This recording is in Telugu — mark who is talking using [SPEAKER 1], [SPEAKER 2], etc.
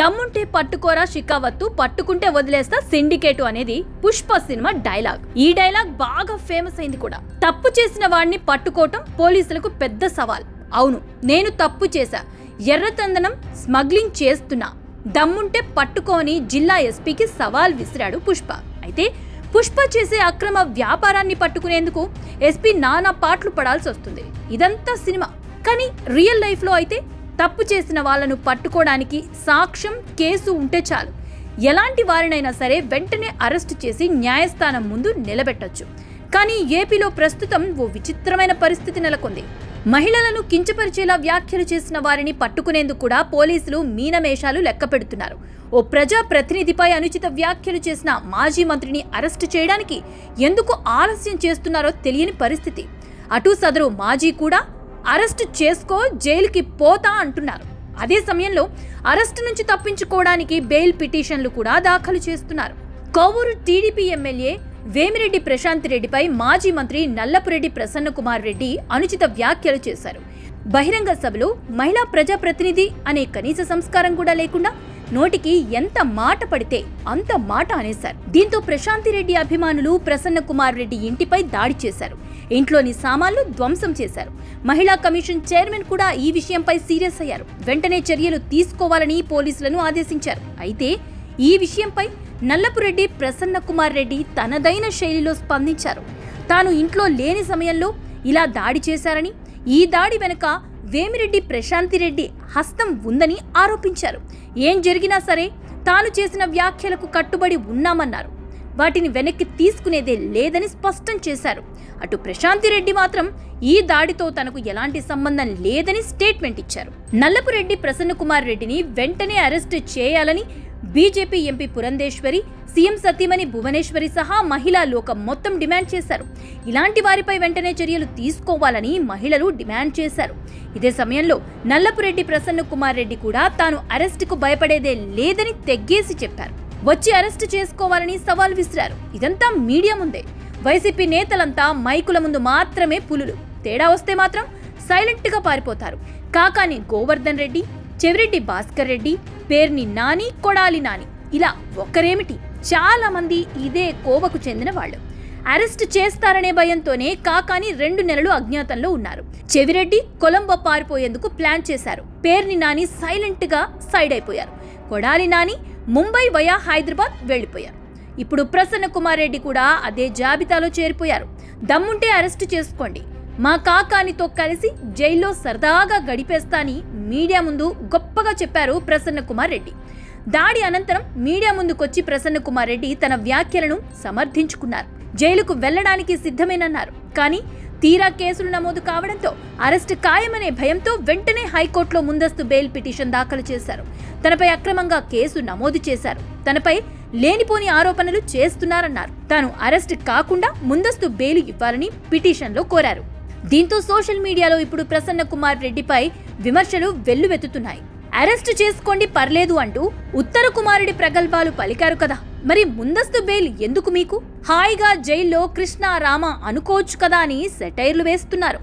[SPEAKER 1] దమ్ముంటే పట్టుకోరా షికావత్తు, పట్టుకుంటే వదిలేస్తా సిండికేటు అనేది పుష్ప సినిమా డైలాగ్. ఈ డైలాగ్ బాగా ఫేమస్ అయింది కూడా. తప్పు చేసిన వాడిని పట్టుకోవటం పోలీసులకు పెద్ద సవాల్. అవును, నేను తప్పు చేశా, ఎర్రచందనం స్మగ్లింగ్ చేస్తున్నా, దమ్ముంటే పట్టుకోని జిల్లా ఎస్పీకి సవాల్ విసిరాడు పుష్ప. అయితే పుష్ప చేసే అక్రమ వ్యాపారాన్ని పట్టుకునేందుకు ఎస్పీ నానా పాటలు పడాల్సి వస్తుంది. ఇదంతా సినిమా. కానీ రియల్ లైఫ్లో అయితే తప్పు చేసిన వాళ్ళను పట్టుకోవడానికి సాక్ష్యం, కేసు ఉంటే చాలు. ఎలాంటి వారినైనా సరే వెంటనే అరెస్టు చేసి న్యాయస్థానం ముందు నిలబెట్టొచ్చు. కానీ ఏపీలో ప్రస్తుతం ఓ విచిత్రమైన పరిస్థితి నెలకొంది. మహిళలను కించపరిచేలా వ్యాఖ్యలు చేసిన వారిని పట్టుకునేందుకు కూడా పోలీసులు మీనమేషాలు లెక్క పెడుతున్నారు. ఓ ప్రజా ప్రతినిధిపై అనుచిత వ్యాఖ్యలు చేసిన మాజీ మంత్రిని అరెస్టు చేయడానికి ఎందుకు ఆలస్యం చేస్తున్నారో తెలియని పరిస్థితి. అటు సదరు మాజీ కూడా అరెస్టు చేసుకో, జైలుకి పోతా అంటున్నారు. అదే సమయంలో అరెస్టు నుంచి తప్పించుకోవడానికి బెయిల్ పిటిషన్లు కూడా దాఖలు చేస్తున్నారు. కోవూరు టీడీపీ ఎమ్మెల్యే వేమిరెడ్డి ప్రశాంత్ రెడ్డిపై మాజీ మంత్రి నల్లపురెడ్డి ప్రసన్నకుమార్ రెడ్డి అనుచిత వ్యాఖ్యలు చేశారు. బహిరంగ సభలో మహిళా ప్రజాప్రతినిధి అనే కనీస సంస్కారం కూడా లేకుండా నోటికి ఎంత మాట పడితే అంత మాట అనేశారు. దీంతో ప్రశాంతిరెడ్డి అభిమానులు ప్రసన్నకుమార్ రెడ్డి ఇంటిపై దాడి చేశారు. ఇంట్లోని సామాన్లు ధ్వంసం చేశారు. మహిళా కమిషన్ చైర్మన్ కూడా ఈ విషయంపై సీరియస్ అయ్యారు. వెంటనే చర్యలు తీసుకోవాలని పోలీసులను ఆదేశించారు. అయితే ఈ విషయంపై నల్లపురెడ్డి ప్రసన్నకుమార్ రెడ్డి తనదైన శైలిలో స్పందించారు. తాను ఇంట్లో లేని సమయంలో ఇలా దాడి చేశారని, ఈ దాడి వెనుక వేమిరెడ్డి ప్రశాంతిరెడ్డి హస్తం ఉందని ఆరోపించారు. ఏం జరిగినా సరే తాను చేసిన వ్యాఖ్యలకు కట్టుబడి ఉన్నామన్నారు. వాటిని వెనక్కి తీసుకునేదే లేదని స్పష్టం చేశారు. అటు ప్రశాంతిరెడ్డి మాత్రం ఈ దాడితో తనకు ఎలాంటి సంబంధం లేదని స్టేట్మెంట్ ఇచ్చారు. నల్లపురెడ్డి ప్రసన్నకుమార్ రెడ్డిని వెంటనే అరెస్టు చేయాలని బీజేపీ ఎంపీ పురంధేశ్వరి, సీఎం సతీమణి భువనేశ్వరి సహా మహిళా లోకం మొత్తం డిమాండ్ చేశారు. ఇలాంటి వారిపై వెంటనే చర్యలు తీసుకోవాలని మహిళలు డిమాండ్ చేశారు. ఇదే సమయంలో నల్లపురెడ్డి ప్రసన్నకుమార్ రెడ్డి కూడా తాను అరెస్టుకు భయపడేదే లేదని తెగ్గేసి చెప్పారు. వచ్చి అరెస్టు చేసుకోవాలని సవాల్ విసిరారు. ఇదంతా మీడియా ముందే. వైసీపీ నేతలంతా మైకుల ముందు మాత్రమే పులులు, తేడా వస్తే మాత్రం సైలెంట్ గా పారిపోతారు. కాకాని గోవర్ధన్ రెడ్డి, చెవిరెడ్డి భాస్కర్ రెడ్డి, పేర్ని నాని, కొడాలి నాని, ఇలా ఒక్కరేమిటి చాలా మంది ఇదే కోవకు చెందిన వాళ్ళు. అరెస్ట్ చేస్తారనే భయంతోనే కాకాని 2 నెలలు అజ్ఞాతంలో ఉన్నారు. చెవిరెడ్డి కొలంబో పారిపోయేందుకు ప్లాన్ చేశారు. పేర్ని నాని సైలెంట్ గా సైడ్ అయిపోయారు. కొడాలి నాని ముంబై వయా హైదరాబాద్ వెళ్లిపోయారు. ఇప్పుడు ప్రసన్నకుమార్ రెడ్డి కూడా అదే జాబితాలో చేరిపోయారు. దమ్ముంటే అరెస్టు చేసుకోండి, మా కాకానితో కలిసి జైల్లో సరదాగా గడిపేస్తా అని మీడియా ముందు గొప్పగా చెప్పారు ప్రసన్నకుమార్ రెడ్డి. దాడి అనంతరం మీడియా ముందుకొచ్చి ప్రసన్నకుమార్ రెడ్డి తన వ్యాఖ్యలను సమర్థించుకున్నారు. జైలుకు వెళ్లడానికి సిద్ధమేనన్నారు. కానీ తీరా కేసులు నమోదు కావడంతో అరెస్టు ఖాయమనే భయంతో వెంటనే హైకోర్టులో ముందస్తు బెయిల్ పిటిషన్ దాఖలు చేశారు. తనపై అక్రమంగా కేసు నమోదు చేశారు. తనపై లేనిపోని ఆరోపణలు చేస్తున్నారన్నారు. తాను అరెస్టు కాకుండా ముందస్తు బెయిల్ ఇవ్వాలని పిటిషన్లో కోరారు. దీంతో సోషల్ మీడియాలో ఇప్పుడు ప్రసన్నకుమార్ రెడ్డిపై విమర్శలు వెల్లువెత్తుతున్నాయి. అరెస్టు చేసుకోండి పర్లేదు అంటూ ఉత్తర కుమారుడి ప్రగల్భాలు పలికారు కదా, మరి ముందస్తు బెయిల్ ఎందుకు మీకు? హాయిగా జైల్లో కృష్ణ రామ అనుకోవచ్చు కదా అని సెటైర్లు వేస్తున్నారు.